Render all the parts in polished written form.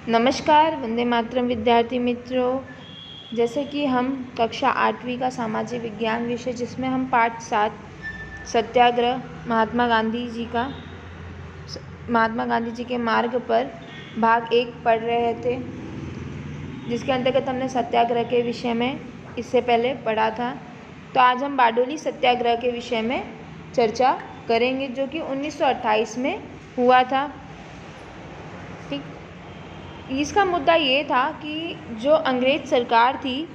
नमस्कार वंदे मातरम विद्यार्थी मित्रों। जैसे कि हम कक्षा 8वीं का सामाजिक विज्ञान विषय जिसमें हम पाठ 7 सत्याग्रह महात्मा गांधी जी के मार्ग पर भाग 1 पढ़ रहे थे, जिसके अंतर्गत हमने सत्याग्रह के विषय में इससे पहले पढ़ा था। तो आज हम बारडोली सत्याग्रह के विषय में चर्चा करेंगे, जो कि 1928 में हुआ था। ठीक, इसका मुद्दा ये था कि जो अंग्रेज सरकार थी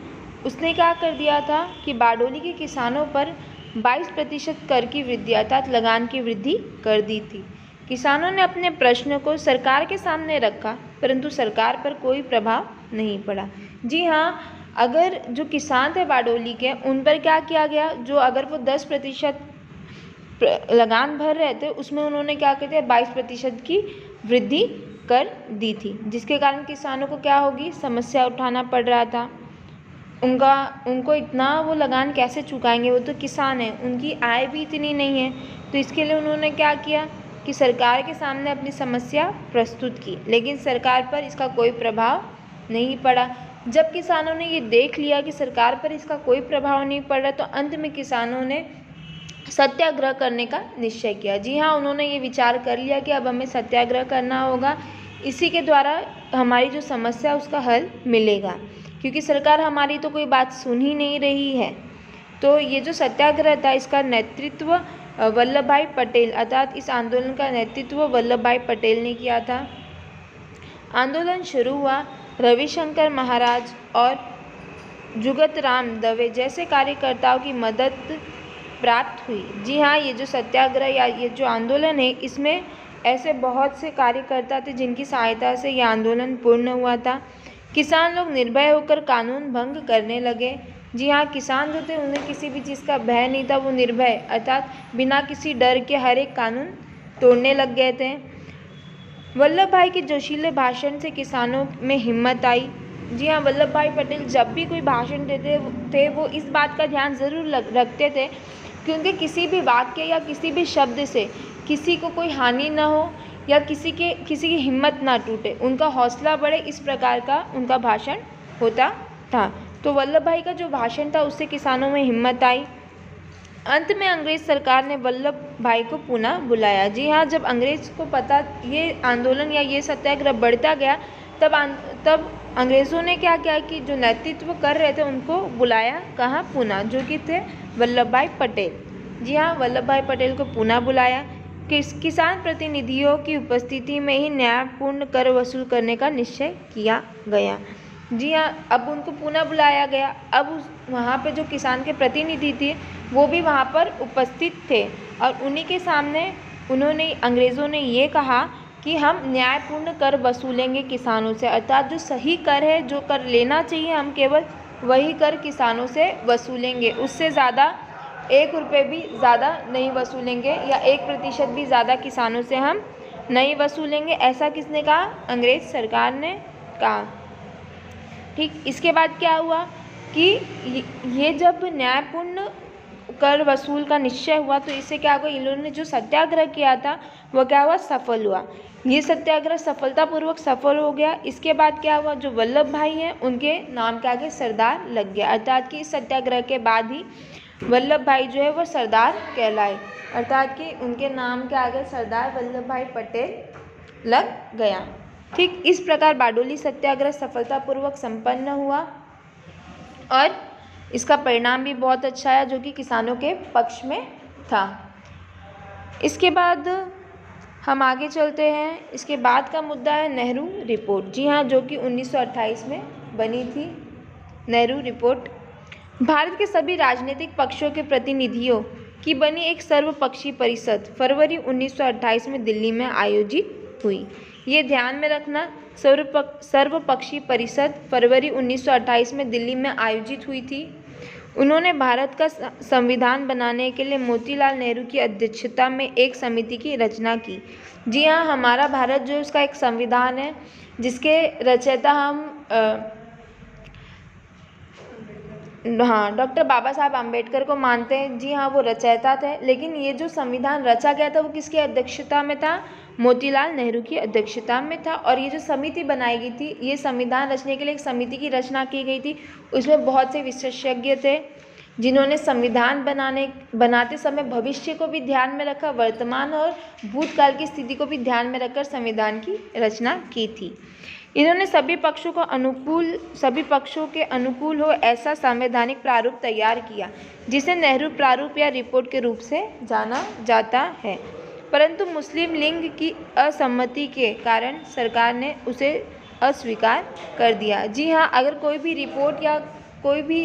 उसने क्या कर दिया था कि बारडोली के किसानों पर 22% कर की वृद्धि अर्थात लगान की वृद्धि कर दी थी। किसानों ने अपने प्रश्न को सरकार के सामने रखा, परंतु सरकार पर कोई प्रभाव नहीं पड़ा। जी हाँ, अगर जो किसान थे बारडोली के, उन पर क्या किया गया, जो अगर वो 10% लगान भर रहे थे उसमें उन्होंने क्या कहते हैं 22% की वृद्धि कर दी थी, जिसके कारण किसानों को क्या होगी, समस्या उठाना पड़ रहा था। उनको इतना वो लगान कैसे चुकाएंगे, वो तो किसान हैं, उनकी आय भी इतनी नहीं है। तो इसके लिए उन्होंने क्या किया कि सरकार के सामने अपनी समस्या प्रस्तुत की, लेकिन सरकार पर इसका कोई प्रभाव नहीं पड़ा। जब किसानों ने ये देख लिया कि सरकार पर इसका कोई प्रभाव नहीं पड़ रहा, तो अंत में किसानों ने सत्याग्रह करने का निश्चय किया। जी हाँ, उन्होंने ये विचार कर लिया कि अब हमें सत्याग्रह करना होगा, इसी के द्वारा हमारी जो समस्या उसका हल मिलेगा, क्योंकि सरकार हमारी तो कोई बात सुन ही नहीं रही है। तो ये जो सत्याग्रह था इसका नेतृत्व वल्लभ भाई पटेल अर्थात इस आंदोलन का नेतृत्व वल्लभ भाई पटेल ने किया था। आंदोलन शुरू हुआ, रविशंकर महाराज और जुगत राम दवे जैसे कार्यकर्ताओं की मदद प्राप्त हुई। जी हाँ, ये जो सत्याग्रह या ये जो आंदोलन है, इसमें ऐसे बहुत से कार्यकर्ता थे जिनकी सहायता से यह आंदोलन पूर्ण हुआ था। किसान लोग निर्भय होकर कानून भंग करने लगे। जी हाँ, किसान जो थे उन्हें किसी भी चीज़ का भय नहीं था, वो निर्भय अर्थात बिना किसी डर के हर एक कानून तोड़ने लग गए थे। वल्लभ भाई के जोशीले भाषण से किसानों में हिम्मत आई। जी हाँ, वल्लभ भाई पटेल जब भी कोई भाषण देते थे वो इस बात का ध्यान ज़रूर रखते थे, क्योंकि किसी भी वाक्य या किसी भी शब्द से किसी को कोई हानि ना हो या किसी की हिम्मत ना टूटे, उनका हौसला बढ़े, इस प्रकार का उनका भाषण होता था। तो वल्लभ भाई का जो भाषण था उससे किसानों में हिम्मत आई। अंत में अंग्रेज सरकार ने वल्लभ भाई को पुनः बुलाया। जी हाँ, जब अंग्रेज को पता ये आंदोलन या ये सत्याग्रह बढ़ता गया, तब अंग्रेज़ों ने क्या किया कि जो नेतृत्व कर रहे थे उनको बुलाया, कहाँ, पुणे, जो कि थे वल्लभ भाई पटेल। जी हाँ, वल्लभ भाई पटेल को पुनः बुलाया। किसान प्रतिनिधियों की उपस्थिति में ही न्यायपूर्ण कर वसूल करने का निश्चय किया गया। जी हाँ, अब उनको पुनः बुलाया गया। अब वहाँ पे जो किसान के प्रतिनिधि थे वो भी वहाँ पर उपस्थित थे, और उन्हीं के सामने अंग्रेज़ों ने ये कहा कि हम न्यायपूर्ण कर वसूलेंगे किसानों से, अर्थात जो सही कर है, जो कर लेना चाहिए, हम केवल वही कर किसानों से वसूलेंगे, उससे ज़्यादा 1 रुपये भी ज़्यादा नहीं वसूलेंगे या 1% भी ज़्यादा किसानों से हम नहीं वसूलेंगे। ऐसा किसने कहा? अंग्रेज सरकार ने कहा। ठीक, इसके बाद क्या हुआ कि ये जब न्यायपूर्ण कर वसूल का निश्चय हुआ, तो इससे क्या हुआ, इन लोगों ने जो सत्याग्रह किया था वह क्या हुआ, सफल हुआ। ये सत्याग्रह सफलतापूर्वक सफल हो गया। इसके बाद क्या हुआ, जो वल्लभ भाई हैं उनके नाम के आगे सरदार लग गया, अर्थात कि इस सत्याग्रह के बाद ही वल्लभ भाई जो है वो सरदार कहलाए, अर्थात कि उनके नाम के आगे सरदार वल्लभ भाई पटेल लग गया। ठीक, इस प्रकार बारडोली सत्याग्रह सफलतापूर्वक संपन्न हुआ और इसका परिणाम भी बहुत अच्छा है, जो कि किसानों के पक्ष में था। इसके बाद हम आगे चलते हैं। इसके बाद का मुद्दा है नेहरू रिपोर्ट। जी हाँ, जो कि 1928 में बनी थी नेहरू रिपोर्ट। भारत के सभी राजनीतिक पक्षों के प्रतिनिधियों की बनी एक सर्वपक्षीय परिषद फरवरी 1928 में दिल्ली में आयोजित हुई। ये ध्यान में रखना, सर्वपक्षीय परिषद फरवरी 1928 में दिल्ली में आयोजित हुई थी। उन्होंने भारत का संविधान बनाने के लिए मोतीलाल नेहरू की अध्यक्षता में एक समिति की रचना की। जी हाँ, हमारा भारत जो उसका एक संविधान है जिसके रचयिता हम डॉक्टर बाबा साहब आम्बेडकर को मानते हैं। जी हाँ, वो रचयिता थे, लेकिन ये जो संविधान रचा गया था वो किसकी अध्यक्षता में था, मोतीलाल नेहरू की अध्यक्षता में था। और ये जो समिति बनाई गई थी, ये संविधान रचने के लिए एक समिति की रचना की गई थी। उसमें बहुत से विशेषज्ञ थे जिन्होंने संविधान बनाते समय भविष्य को भी ध्यान में रखा, वर्तमान और भूतकाल की स्थिति को भी ध्यान में रखकर संविधान की रचना की थी। इन्होंने सभी पक्षों के अनुकूल हो ऐसा संवैधानिक प्रारूप तैयार किया जिसे नेहरू प्रारूप या रिपोर्ट के रूप से जाना जाता है। परंतु मुस्लिम लीग की असम्मति के कारण सरकार ने उसे अस्वीकार कर दिया। जी हाँ, अगर कोई भी रिपोर्ट या कोई भी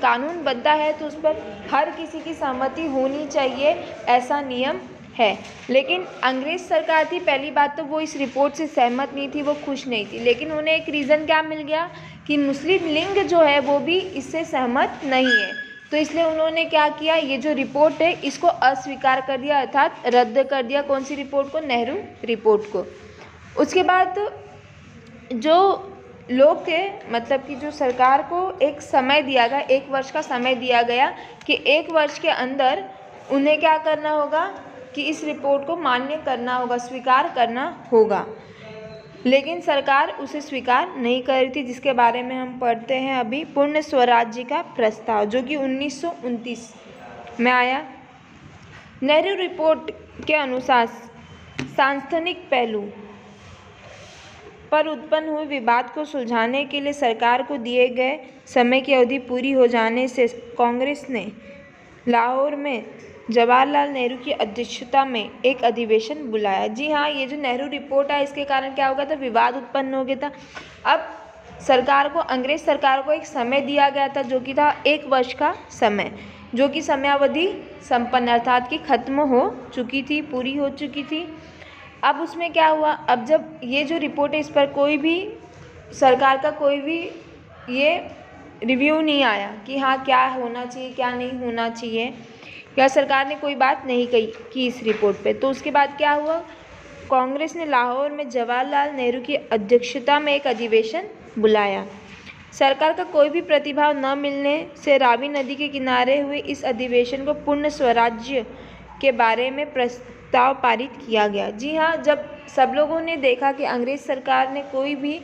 कानून बनता है तो उस पर हर किसी की सहमति होनी चाहिए, ऐसा नियम है। लेकिन अंग्रेज सरकार थी, पहली बात तो वो इस रिपोर्ट से सहमत नहीं थी, वो खुश नहीं थी। लेकिन उन्हें एक रीज़न क्या मिल गया कि मुस्लिम लीग जो है वो भी इससे सहमत नहीं है, तो इसलिए उन्होंने क्या किया, ये जो रिपोर्ट है इसको अस्वीकार कर दिया, अर्थात रद्द कर दिया। कौन सी रिपोर्ट को? नेहरू रिपोर्ट को। उसके बाद जो लोग थे, मतलब कि जो सरकार को एक समय दिया गया, 1 वर्ष का समय दिया गया कि 1 वर्ष के अंदर उन्हें क्या करना होगा कि इस रिपोर्ट को मान्य करना होगा, स्वीकार करना होगा। लेकिन सरकार उसे स्वीकार नहीं कर रही थी, जिसके बारे में हम पढ़ते हैं अभी। पूर्ण स्वराज्य का प्रस्ताव जो कि 1929 में आया। नेहरू रिपोर्ट के अनुसार सांस्थानिक पहलू पर उत्पन्न हुए विवाद को सुलझाने के लिए सरकार को दिए गए समय की अवधि पूरी हो जाने से कांग्रेस ने लाहौर में जवाहरलाल नेहरू की अध्यक्षता में एक अधिवेशन बुलाया। जी हाँ, ये जो नेहरू रिपोर्ट है इसके कारण क्या हो गया था, विवाद उत्पन्न हो गया था। अब सरकार को, अंग्रेज सरकार को एक समय दिया गया था जो कि था 1 वर्ष का समय, जो कि समयावधि संपन्न अर्थात कि खत्म हो चुकी थी, पूरी हो चुकी थी। अब उसमें क्या हुआ, अब जब ये जो रिपोर्ट है इस पर कोई भी सरकार का कोई भी ये रिव्यू नहीं आया कि हाँ क्या होना चाहिए क्या नहीं होना चाहिए, या सरकार ने कोई बात नहीं की इस रिपोर्ट पे। तो उसके बाद क्या हुआ, कांग्रेस ने लाहौर में जवाहरलाल नेहरू की अध्यक्षता में एक अधिवेशन बुलाया। सरकार का कोई भी प्रतिभाव न मिलने से रावी नदी के किनारे हुए इस अधिवेशन को पूर्ण स्वराज्य के बारे में प्रस्ताव पारित किया गया। जी हाँ, जब सब लोगों ने देखा कि अंग्रेज सरकार ने कोई भी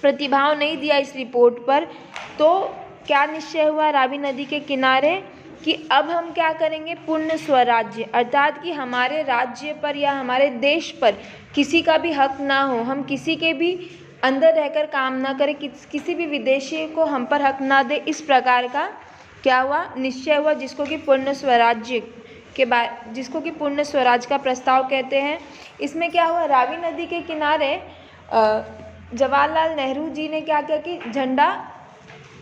प्रतिभाव नहीं दिया इस रिपोर्ट पर, तो क्या निश्चय हुआ रावी नदी के किनारे कि अब हम क्या करेंगे, पूर्ण स्वराज्य, अर्थात कि हमारे राज्य पर या हमारे देश पर किसी का भी हक ना हो, हम किसी के भी अंदर रहकर काम ना करें, किसी भी विदेशी को हम पर हक ना दे। इस प्रकार का क्या हुआ, निश्चय हुआ, जिसको कि पूर्ण स्वराज का प्रस्ताव कहते हैं। इसमें क्या हुआ, रावी नदी के किनारे जवाहरलाल नेहरू जी ने क्या किया कि झंडा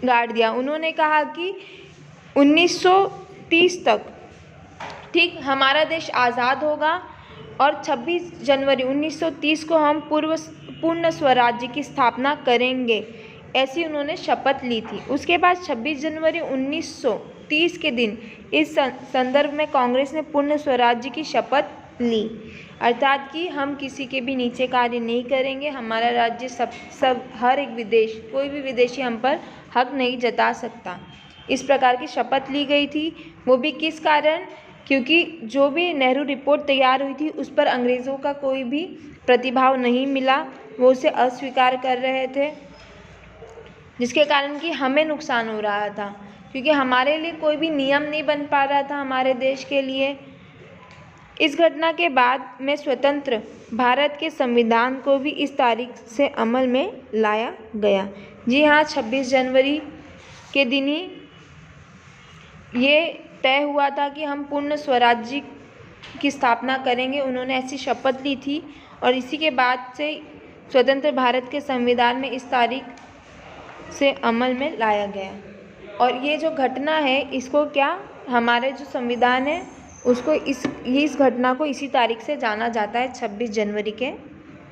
गाड़ दिया। उन्होंने कहा कि 1930 तक ठीक हमारा देश आज़ाद होगा और 26 जनवरी 1930 को हम पूर्ण स्वराज्य की स्थापना करेंगे, ऐसी उन्होंने शपथ ली थी। उसके बाद 26 जनवरी 1930 के दिन इस संदर्भ में कांग्रेस ने पूर्ण स्वराज्य की शपथ ली, अर्थात कि हम किसी के भी नीचे कार्य नहीं करेंगे, हमारा राज्य सब हर एक कोई भी विदेशी हम पर हक नहीं जता सकता। इस प्रकार की शपथ ली गई थी। वो भी किस कारण, क्योंकि जो भी नेहरू रिपोर्ट तैयार हुई थी उस पर अंग्रेज़ों का कोई भी प्रतिभाव नहीं मिला, वो उसे अस्वीकार कर रहे थे, जिसके कारण कि हमें नुकसान हो रहा था, क्योंकि हमारे लिए कोई भी नियम नहीं बन पा रहा था हमारे देश के लिए। इस घटना के बाद में स्वतंत्र भारत के संविधान को भी इस तारीख से अमल में लाया गया। जी हाँ, 26 जनवरी के दिन ही ये तय हुआ था कि हम पूर्ण स्वराज्य की स्थापना करेंगे। उन्होंने ऐसी शपथ ली थी और इसी के बाद से स्वतंत्र भारत के संविधान में इस तारीख से अमल में लाया गया। और ये जो घटना है इसको क्या, हमारे जो संविधान है उसको इस घटना को इसी तारीख से जाना जाता है, 26 जनवरी के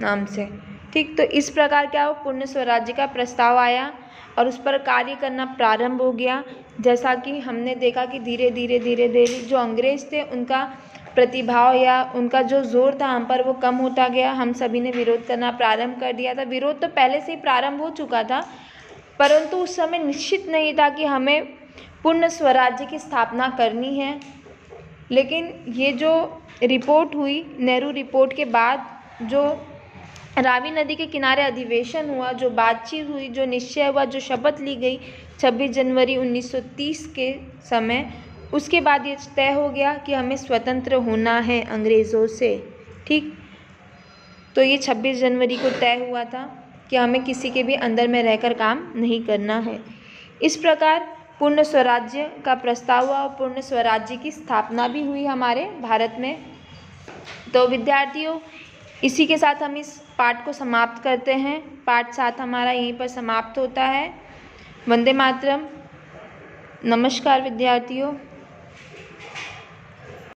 नाम से। ठीक, तो इस प्रकार क्या हो, पूर्ण स्वराज्य का प्रस्ताव आया और उस पर कार्य करना प्रारंभ हो गया। जैसा कि हमने देखा कि धीरे धीरे जो अंग्रेज़ थे उनका प्रतिभाव या उनका जो जोर था हम पर वो कम होता गया। हम सभी ने विरोध करना प्रारंभ कर दिया था। विरोध तो पहले से ही प्रारंभ हो चुका था, परंतु उस समय निश्चित नहीं था कि हमें पूर्ण स्वराज्य की स्थापना करनी है। लेकिन ये जो रिपोर्ट हुई, नेहरू रिपोर्ट के बाद जो रावी नदी के किनारे अधिवेशन हुआ, जो बातचीत हुई, जो निश्चय हुआ, जो शपथ ली गई 26 जनवरी 1930 के समय, उसके बाद ये तय हो गया कि हमें स्वतंत्र होना है अंग्रेज़ों से। ठीक, तो ये 26 जनवरी को तय हुआ था कि हमें किसी के भी अंदर में रहकर काम नहीं करना है। इस प्रकार पूर्ण स्वराज्य का प्रस्ताव हुआ और पूर्ण स्वराज्य की स्थापना भी हुई हमारे भारत में। तो विद्यार्थियों, इसी के साथ हम इस पाठ को समाप्त करते हैं। पाठ 7 हमारा यहीं पर समाप्त होता है। वंदे मातरम। नमस्कार विद्यार्थियों।